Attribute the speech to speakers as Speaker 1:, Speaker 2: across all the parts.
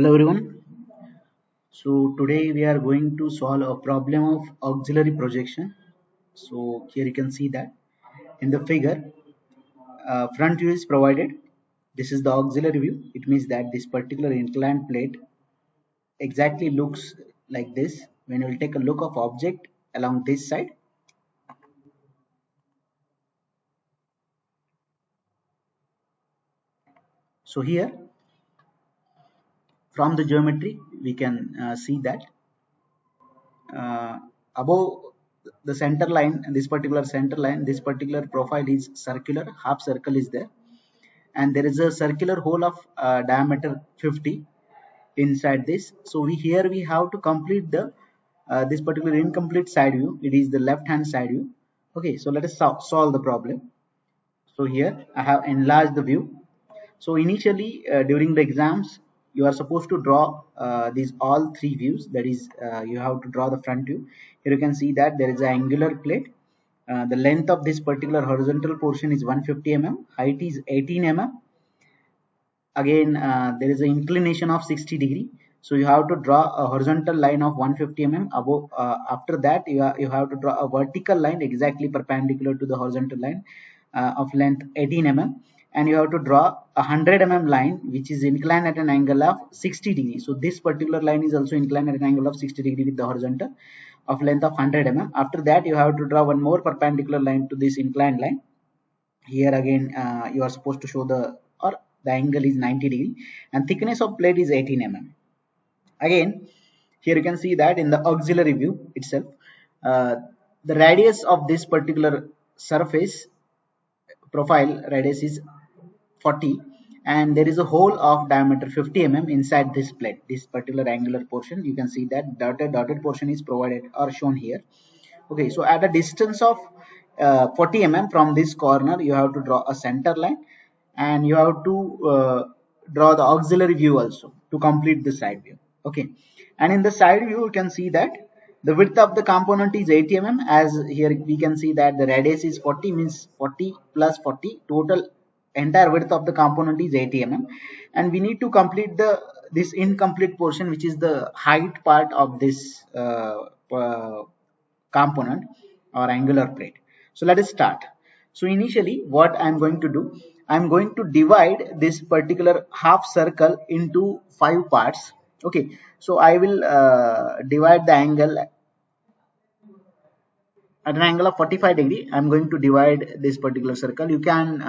Speaker 1: Hello everyone. So today we are going to solve a problem of auxiliary projection. So here you can see that in the figure, front view is provided. This is the auxiliary view. It means that this particular inclined plate exactly looks like this when you will take a look of object along this side. So here from the geometry we can see that uh, above the center line, this particular center line, this particular profile is circular, half circle is there, and there is a circular hole of diameter 50 inside this. So we have to complete the this particular incomplete side view. It is the left hand side view. Okay, so let us solve the problem. So here I have enlarged the view. So initially during the exams you are supposed to draw these all three views. That is, you have to draw the front view. Here you can see that there is an angular plate. The length of this particular horizontal portion is 150 mm, height is 18 mm. Again, there is an inclination of 60 degree. So you have to draw a horizontal line of 150 mm above. After that you have to draw a vertical line exactly perpendicular to the horizontal line of length 18 mm, and you have to draw a 100 mm line which is inclined at an angle of 60 degree. So this particular line is also inclined at an angle of 60 degree with the horizontal of length of 100 mm. After that you have to draw one more perpendicular line to this inclined line. Here again you are supposed to show the angle is 90 degree and thickness of plate is 18 mm. Again, here you can see that in the auxiliary view itself, uh, the radius of this particular surface profile radius is 40, and there is a hole of diameter 50 mm inside this plate. This particular angular portion, you can see that dotted portion is provided or shown here. Okay, so at a distance of 40 mm from this corner you have to draw a center line, and you have to draw the auxiliary view also to complete the side view. Okay, and in the side view you can see that the width of the component is 80 mm. As here we can see that the radius is 40, means 40 plus 40, total entire width of the component is 80 mm, and we need to complete this incomplete portion, which is the height part of this component or angular plate. So let us start. So initially what I'm going to do, I'm going to divide this particular half circle into 5 parts. Okay, so I will divide the angle at an angle of 45 degree. I'm going to divide this particular circle. You can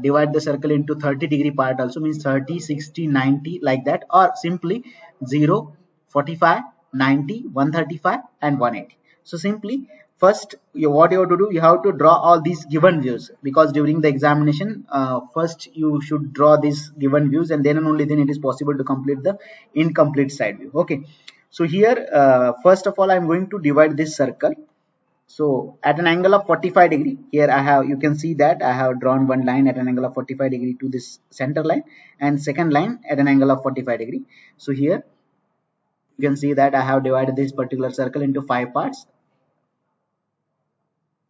Speaker 1: divide the circle into 30 degree part also, means 30, 60, 90 like that, or simply 0, 45, 90, 135 and 180. So simply first what you have to do, you have to draw all these given views, because during the examination first you should draw these given views, and then and only then it is possible to complete the incomplete side view. Okay, so here first of all I'm going to divide this circle. So at an angle of 45 degree, here I have, you can see that I have drawn one line at an angle of 45 degree to this center line, and second line at an angle of 45 degree. So here you can see that I have divided this particular circle into 5 parts: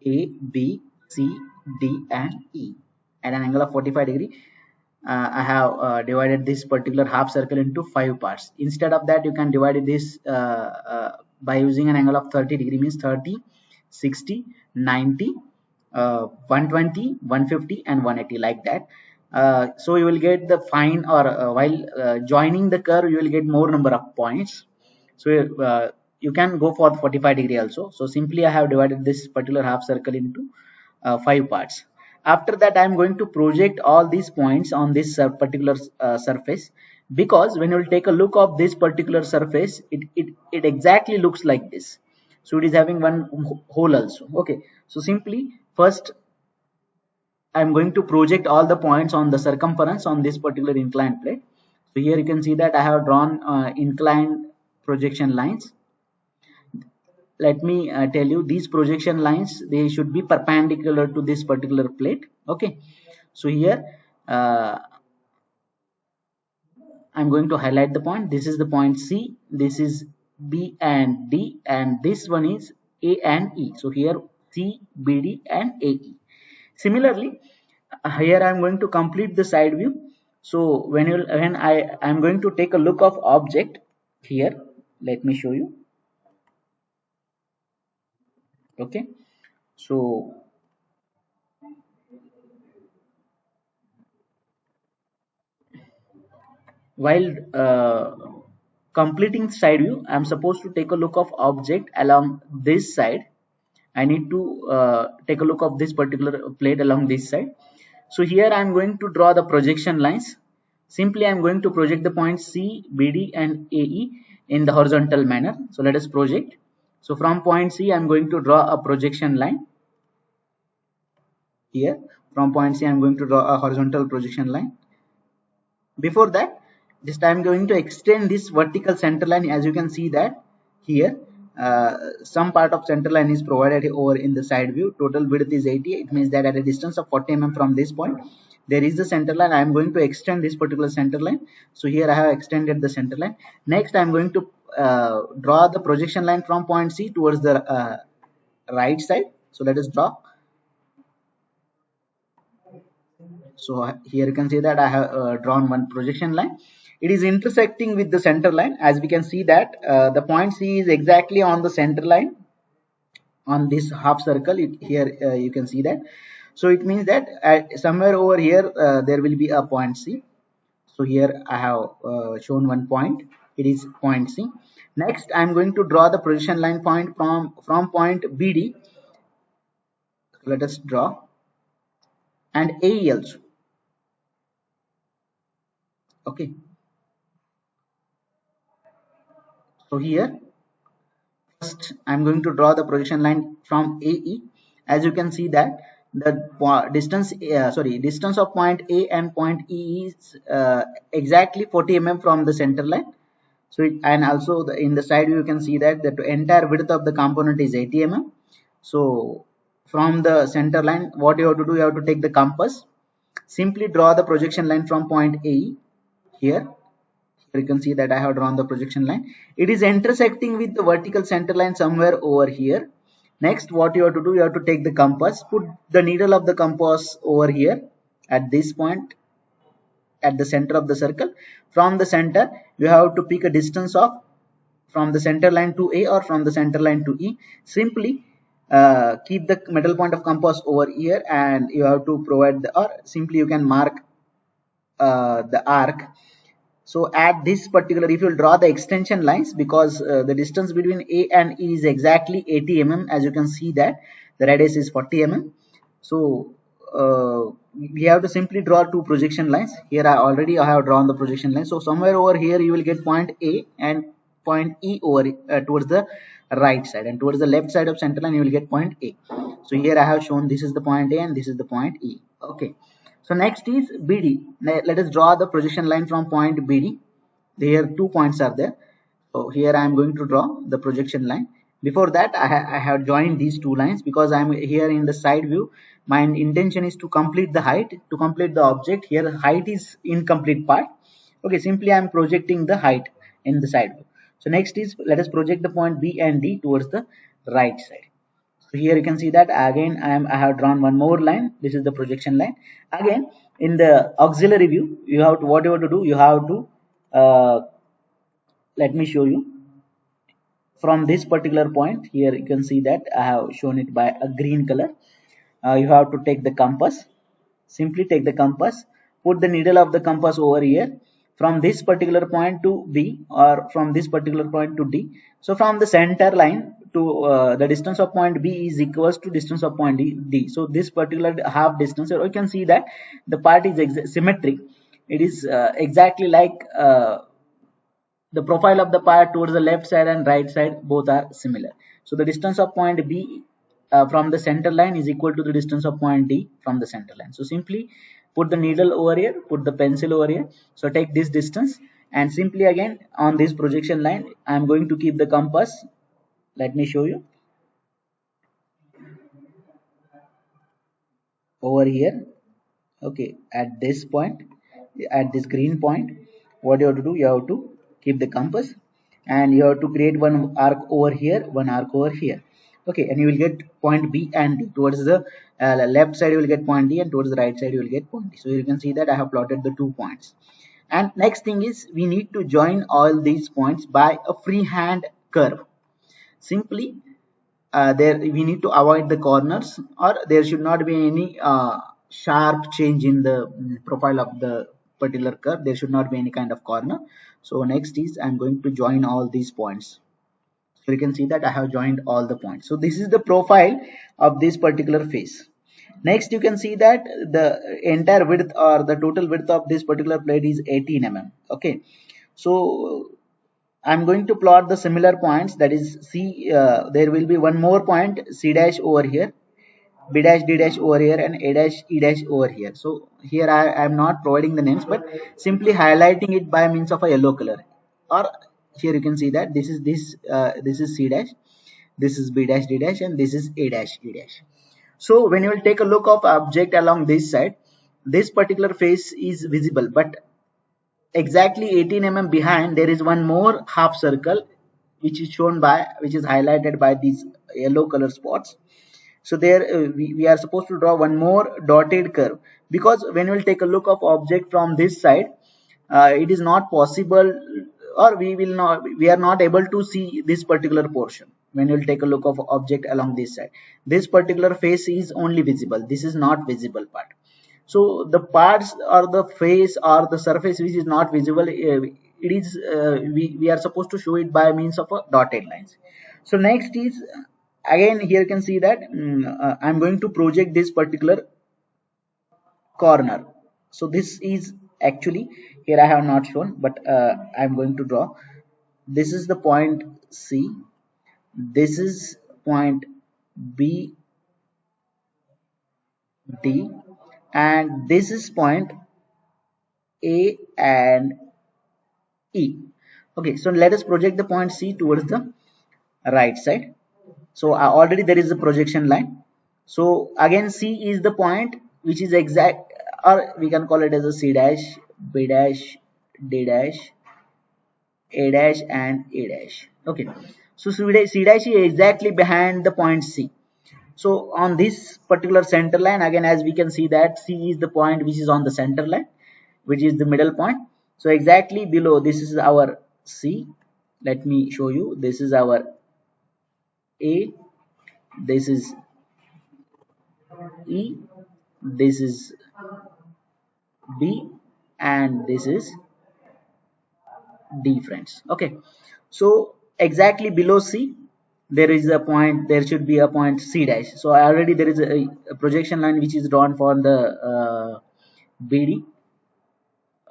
Speaker 1: A, B, C, D and E. At an angle of 45 degree, I have divided this particular half circle into 5 parts. Instead of that, you can divide this by using an angle of 30 degree, means 30, 60, 90, 120, 150 and 180 like that. So you will get the fine, or while joining the curve you will get more number of points. So you can go for 45 degree also. So simply I have divided this particular half circle into 5 parts. After that I am going to project all these points on this particular surface, because when you will take a look of this particular surface, it exactly looks like this. So it is having one hole also. Okay, so simply first I'm going to project all the points on the circumference on this particular inclined plate. So here you can see that I have drawn inclined projection lines. Let me tell you, these projection lines, they should be perpendicular to this particular plate. Okay, so here I'm going to highlight the point. This is the point C, this is B and D, and this one is A and E. So here C, BD and AE. Similarly, here I am going to complete the side view. So when I am going to take a look of object here, let me show you. Okay, so while completing side view, I'm supposed to take a look of object along this side. I need to take a look of this particular plate along this side. So here I'm going to draw the projection lines. Simply I'm going to project the points C, BD and AE in the horizontal manner. So let us project. So from point C I'm going to draw a projection line. Here from point C I'm going to draw a horizontal projection line. Before that, just I'm going to extend this vertical center line. As you can see that here some part of center line is provided over in the side view. Total width is 80. It means that at a distance of 40 mm from this point there is the center line. I am going to extend this particular center line. So here I have extended the center line. Next I am going to draw the projection line from point C towards the right side. So let us draw. So here you can see that I have drawn one projection line. It is intersecting with the center line. As we can see that the point C is exactly on the center line on this half circle. Here you can see that. So it means that somewhere over here there will be a point C. So here I have shown one point. It is point C. Next I am going to draw the projection line point from point BD. Let us draw, and AE also. Okay. So here first I'm going to draw the projection line from AE. As you can see that the distance of point A and point E is exactly 40 mm from the center line. So and also in the side you can see that the entire width of the component is 80 mm. So from the center line, what you have to do, you have to take the compass, simply draw the projection line from point AE. Here you can see that I have drawn the projection line. It is intersecting with the vertical center line somewhere over here. Next, what you have to do, you have to take the compass, put the needle of the compass over here at this point at the center of the circle. From the center, you have to pick a distance of from the center line to A or from the center line to E. Simply keep the middle point of compass over here, and you have to provide the, or simply you can mark the arc. So at this particular, if you draw the extension lines, because the distance between A and E is exactly 80 mm, as you can see that the radius is 40 mm. So we have to simply draw two projection lines. Here I have drawn the projection line. So somewhere over here you will get point A and point E over towards the right side, and towards the left side of center line you will get point A. So here I have shown this is the point A and this is the point E. Okay. So next is BD. Let us draw the projection line from point BD. There 2 points are there. So here I am going to draw the projection line. Before that I have joined these two lines because I am here in the side view. My intention is to complete the height, to complete the object. Here height is incomplete part. Okay, simply I am projecting the height in the side view. So next is, let us project the point B and D towards the right side. So here you can see that again I have drawn one more line. This is the projection line. Again in the auxiliary view, you have to, what you have to do, you have to let me show you. From this particular point, here you can see that I have shown it by a green color. You have to take the compass. Simply take the compass, put the needle of the compass over here from this particular point to B, or from this particular point to D. So from the center line to the distance of point B is equals to distance of point D. So this particular half distance, you can see that the part is symmetric. It is exactly like the profile of the part towards the left side and right side, both are similar. So the distance of point B from the center line is equal to the distance of point D from the center line. So simply put the needle over here, put the pencil over here. So take this distance, and simply again on this projection line I am going to keep the compass. Let me show you. Over here, okay, at this point, at this green point, what you have to do, you have to keep the compass, and you have to create one arc over here, one arc over here. Okay, and you will get point B and D. Towards the left side you will get point D, and towards the right side you will get point D. So you can see that I have plotted the 2 points. And next thing is, we need to join all these points by a freehand curve. Simply there we need to avoid the corners, or there should not be any sharp change in the profile of the particular curve. There should not be any kind of corner. So next is, I'm going to join all these points. So you can see that I have joined all the points. So this is the profile of this particular face. Next, you can see that the entire width, or the total width of this particular plate is 18 mm. Okay, so I'm going to plot the similar points, that is C. There will be one more point C dash over here, B dash D dash over here, and A dash E dash over here. So here I am not providing the names, but simply highlighting it by means of a yellow color. Or here you can see that this is C dash, this is B dash D dash, and this is A dash E dash. So when you will take a look of object along this side, this particular face is visible, but exactly 18 mm behind there is one more half circle, which is shown by, which is highlighted by these yellow color spots. So there we are supposed to draw one more dotted curve, because when we will take a look of object from this side, it is not possible, or we are not able to see this particular portion. When you will take a look of object along this side, this particular face is only visible, this is not visible part. So the parts, or the face, or the surface which is not visible, it is we are supposed to show it by means of a dotted lines. So next is, again here you can see that I'm going to project this particular corner. So this is actually, here I have not shown, but I'm going to draw. This is the point C, this is point B, D, and this is point A and E. Okay, so let us project the point C towards the right side. So already there is a projection line. So again C is the point which is exact, or we can call it as a C dash, B dash, D dash, A dash, and A dash. Okay, so C dash is exactly behind the point C. So on this particular center line, again as we can see that C is the point which is on the center line, which is the middle point. So exactly below, this is our C. Let me show you. This is our A, this is E, this is B, and this is D, friends. Okay, so exactly below C there is a point, there should be a point C dash. So already there is a projection line which is drawn for the BD.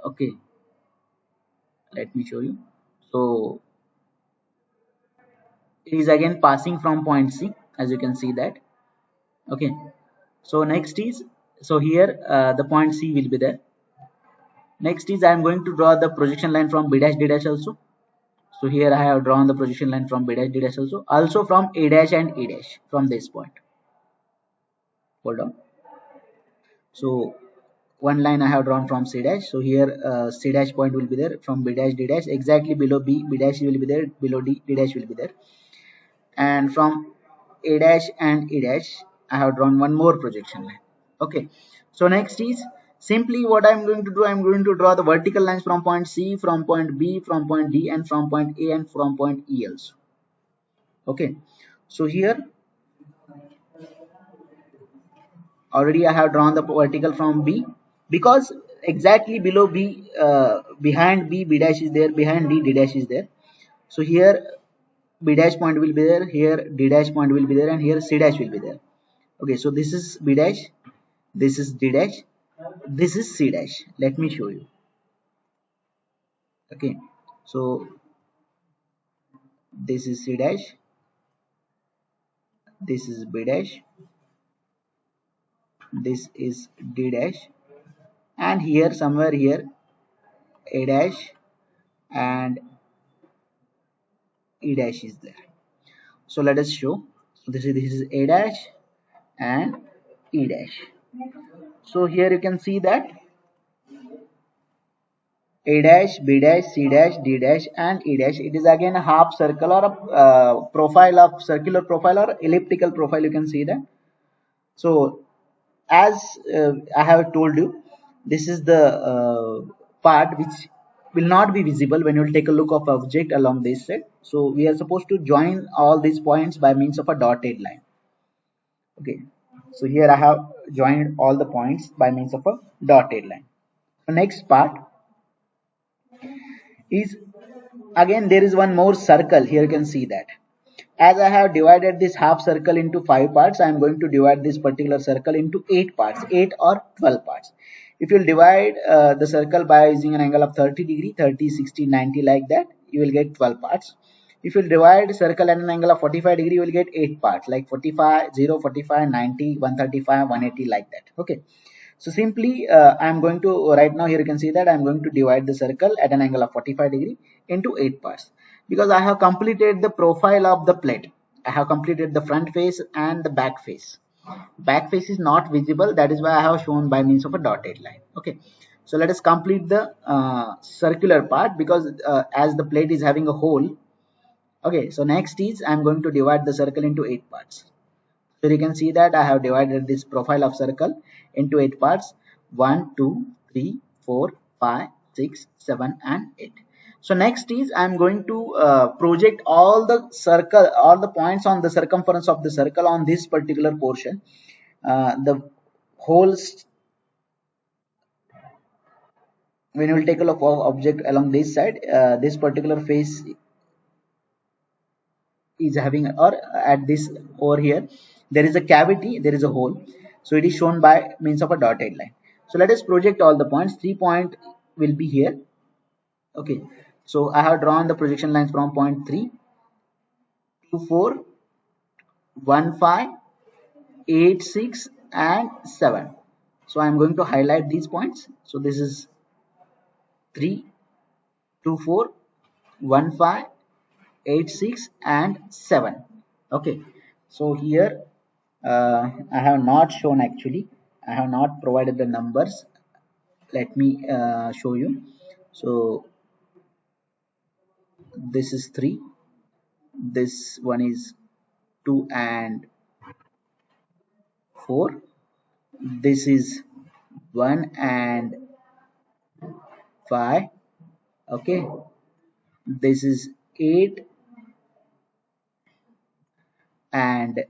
Speaker 1: Okay, let me show you. So it is again passing from point C, as you can see that. Okay, so next is, so here the point C will be there. Next is, I am going to draw the projection line from B dash D dash also. So here I have drawn the projection line from B dash D dash also from A dash and E dash from this point. Hold on. So one line I have drawn from C dash. So here C dash point will be there from B dash D dash, exactly below B, B dash will be there, below D, D dash will be there. And from A dash and E dash, I have drawn one more projection line. Okay, so next is, simply what I'm going to do, I'm going to draw the vertical lines from point C, from point B, from point D, and from point A, and from point E also. Okay, so here already I have drawn the vertical from B, because exactly below B, behind B, B dash is there, behind D, D dash is there. So here B dash point will be there, here D dash point will be there, and here C dash will be there. Okay, so this is B dash, this is D dash, this is C dash. Let me show you. Okay, so this is C dash, this is B dash, this is D dash, and here somewhere here A dash and E dash is there. So let us show. So this is A dash and E dash. So here you can see that A dash, B dash, C dash, D dash, and E dash. It is again a half circle or a profile of circular profile or elliptical profile. You can see that. So as I have told you, this is the part which will not be visible when you will take a look of object along this side. So we are supposed to join all these points by means of a dotted line. Okay. So here I have joined all the points by means of a dotted line. The next part is again there is one more circle. Here you can see that. As I have divided this half circle into 5 parts, I am going to divide this particular circle into 8 parts, 8 or 12 parts. If you will divide the circle by using an angle of 30 degree, 30, 60, 90 like that, you will get 12 parts. If you will divide circle at an angle of 45 degree, you will get 8 parts like 45, 0, 45, 90, 135, 180 like that. Okay. So simply I'm going to right now here you can see that I'm going to divide the circle at an angle of 45 degree into 8 parts because I have completed the profile of the plate. I have completed the front face and the back face. Back face is not visible, that is why I have shown by means of a dotted line. Okay, so let us complete the circular part because as the plate is having a hole. Okay, so next is I'm going to divide the circle into 8 parts. So you can see that I have divided this profile of circle into 8 parts: 1, 2, 3, 4, 5, 6, 7 and 8. So next is I am going to project all the circle, all the points on the circumference of the circle on this particular portion. The holes, when you will take a look of object along this side, this particular face is having, or at this over here there is a cavity, there is a hole, so it is shown by means of a dotted line. So let us project all the points. 3 point will be here. Okay, so I have drawn the projection lines from point 3 to 4, 1, 5, 8, 6 and 7. So I am going to highlight these points. So this is 3, 2, 4, 1, 5, 8, 6 and 7. Okay, so here I have not shown, actually I have not provided the numbers. Let me show you. So this is 3, this one is 2 and 4, this is 1 and 5. Okay, this is 8 and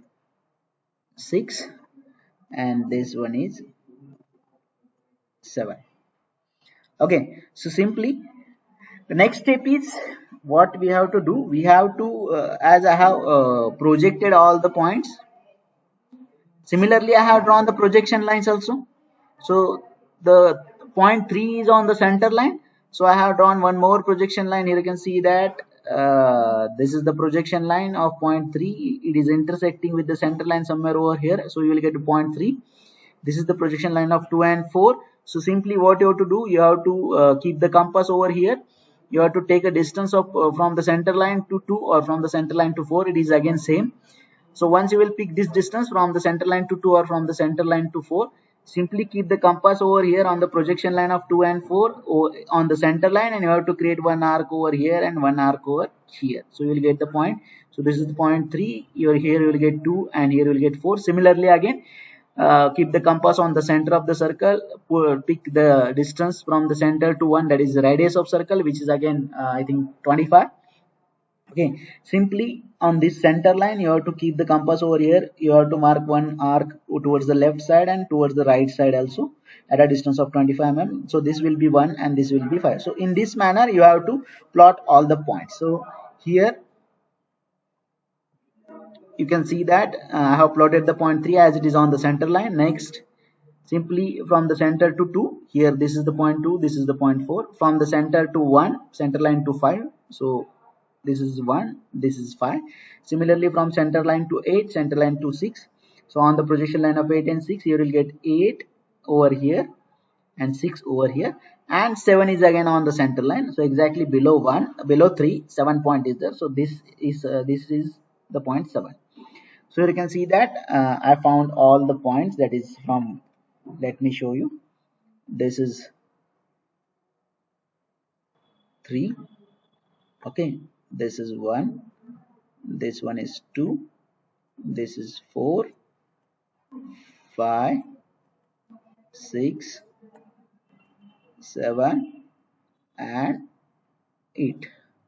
Speaker 1: 6 and this one is 7. Okay, so simply the next step is what we have to do. We have to as I have projected all the points, similarly I have drawn the projection lines also. So the point 3 is on the center line, so I have drawn one more projection line. Here you can see that this is the projection line of point 3. It is intersecting with the center line somewhere over here, so you will get to point 3. This is the projection line of 2 and 4. So simply what you have to do, you have to keep the compass over here. You have to take a distance of from the center line to 2 or from the center line to 4. It is again same. So once you will pick this distance from the center line to 2 or from the center line to 4, simply keep the compass over here on the projection line of 2 and 4 on the center line, and you have to create one arc over here and one arc over here. So you will get the point. So this is the point 3. Here you will get 2 and here you will get 4. Similarly again, keep the compass on the center of the circle, pick the distance from the center to 1, that is the radius of circle, which is again I think 25. Okay, simply on this center line you have to keep the compass over here. You have to mark one arc towards the left side and towards the right side also at a distance of 25 mm. So this will be 1 and this will be 5. So in this manner you have to plot all the points. So here you can see that I have plotted the point 3 as it is on the center line. Next, simply from the center to 2, here this is the point 2, this is the point 4. From the center to 1, center line to 5, so this is 1, this is 5. Similarly from center line to 8, center line to 6. So on the projection line of 8 and 6, you will get 8 over here and 6 over here, and 7 is again on the center line. So exactly below 1, below 3, 7 point is there. So this is the point 7. So you can see that I found all the points, that is from, let me show you. This is 3. Okay, this is 1, this one is 2, this is 4, 5, 6, 7 and 8.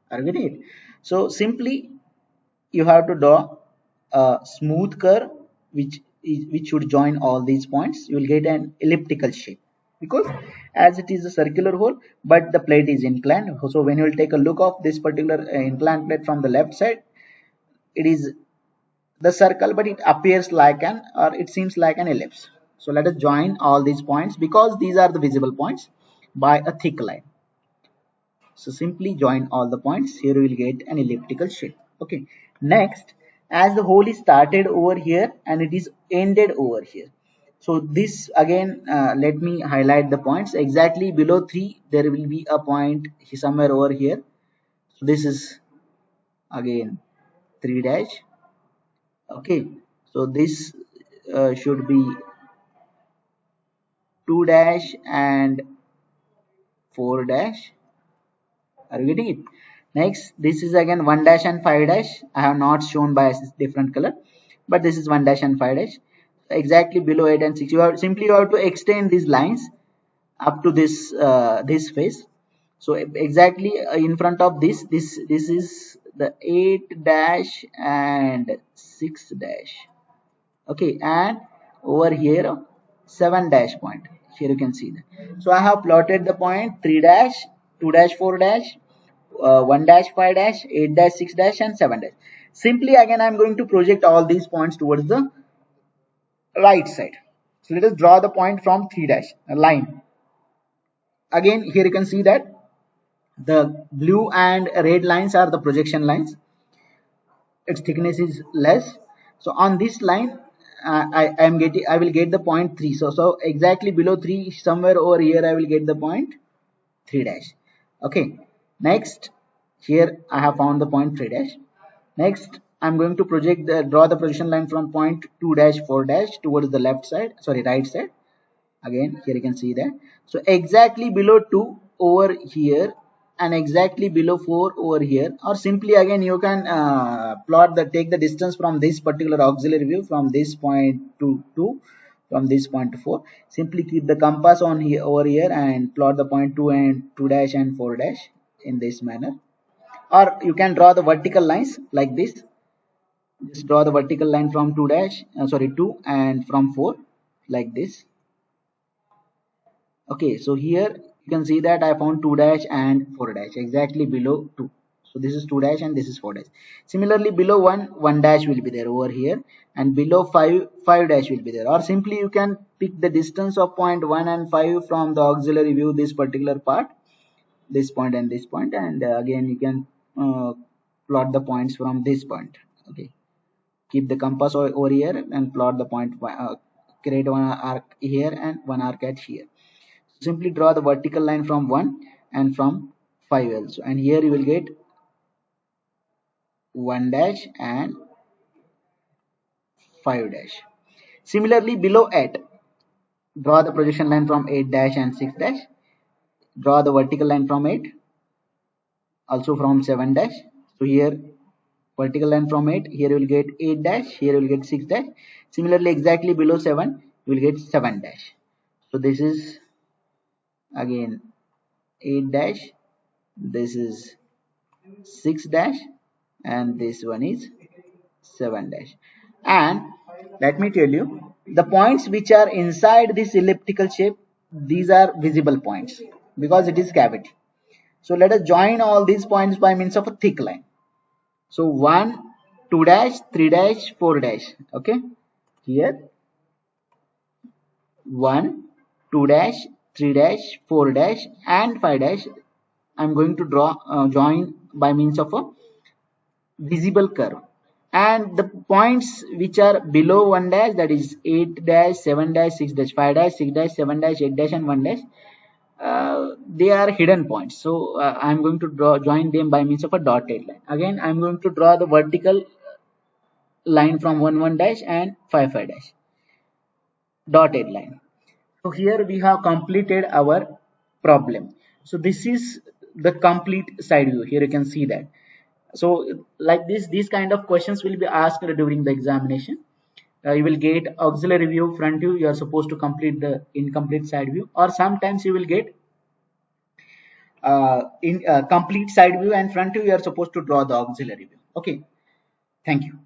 Speaker 1: Are you getting it? So simply you have to draw a smooth curve which should join all these points. You will get an elliptical shape because as it is a circular hole but the plate is inclined. So when you will take a look of this particular inclined plate from the left side, it is the circle but it appears like an, or it seems like an ellipse. So let us join all these points because these are the visible points by a thick line. So simply join all the points. Here we will get an elliptical shape. Okay. Next, as the hole is started over here and it is ended over here. So this again, let me highlight the points. Exactly below 3, there will be a point somewhere over here. So this is again 3 dash. Okay. So this should be 2 dash and 4 dash. Are you getting it? Next, this is again 1 dash and 5 dash. I have not shown by a different color, but this is 1 dash and 5 dash. Exactly below 8 and 6. You have to extend these lines up to this face. So exactly in front of this is the 8 dash and 6 dash. Okay, and over here 7 dash point. Here you can see that. So I have plotted the point 3 dash, 2 dash, 4 dash, 1 dash, 5 dash, 8 dash, 6 dash and 7 dash. Simply again I am going to project all these points towards the right side. So let us draw the point from 3 dash, a line. Again here you can see that the blue and red lines are the projection lines. Its thickness is less. So on this line I will get the point 3. So exactly below 3, somewhere over here I will get the point 3 dash. Okay, next here I have found the point 3 dash. Next I'm going to draw the projection line from point 2 dash 4 dash towards the left side, sorry, right side. Again here you can see that. So exactly below 2 over here and exactly below 4 over here, or simply again you can take the distance from this particular auxiliary view from this point to 2, from this point to 4. Simply keep the compass on here over here and plot the point 2 and 2 dash and 4 dash in this manner, or you can draw the vertical lines like this. Just draw the vertical line from 2 and from 4 like this. Okay, so here you can see that I found 2 dash and 4 dash exactly below 2. So this is 2 dash and this is 4 dash. Similarly below 1 dash will be there over here, and below 5 dash will be there. Or simply you can pick the distance of point 1 and 5 from the auxiliary view, this particular part, this point and this point, and again you can plot the points from this point. Okay, keep the compass over here and plot the point, create one arc here and one arc at here. Simply draw the vertical line from 1 and from 5 also, and here you will get 1 dash and 5 dash. Similarly below 8, draw the projection line from 8 dash and 6 dash. Draw the vertical line from 8, also from 7 dash. So here vertical line from 8, here you will get 8 dash, here you will get 6 dash. Similarly exactly below 7 you will get 7 dash. So this is again 8 dash, this is 6 dash, and this one is 7 dash. And let me tell you, the points which are inside this elliptical shape, these are visible points because it is cavity. So let us join all these points by means of a thick line. So 1, 2 dash, 3 dash, 4 dash. Okay, here 1, 2 dash, 3 dash, 4 dash and 5 dash I'm going to join by means of a visible curve. And the points which are below 1 dash, that is 8 dash, 7 dash, 6 dash, 5 dash, 6 dash, 7 dash, 8 dash and 1 dash, they are hidden points. So I'm going to join them by means of a dotted line. Again I'm going to draw the vertical line from 1 dash and 5 dash, dotted line. So here we have completed our problem. So this is the complete side view. Here you can see that. So like this, these kind of questions will be asked during the examination. You will get auxiliary view, front view, you are supposed to complete the incomplete side view, or sometimes you will get in complete side view and front view, you are supposed to draw the auxiliary view. Okay, thank you.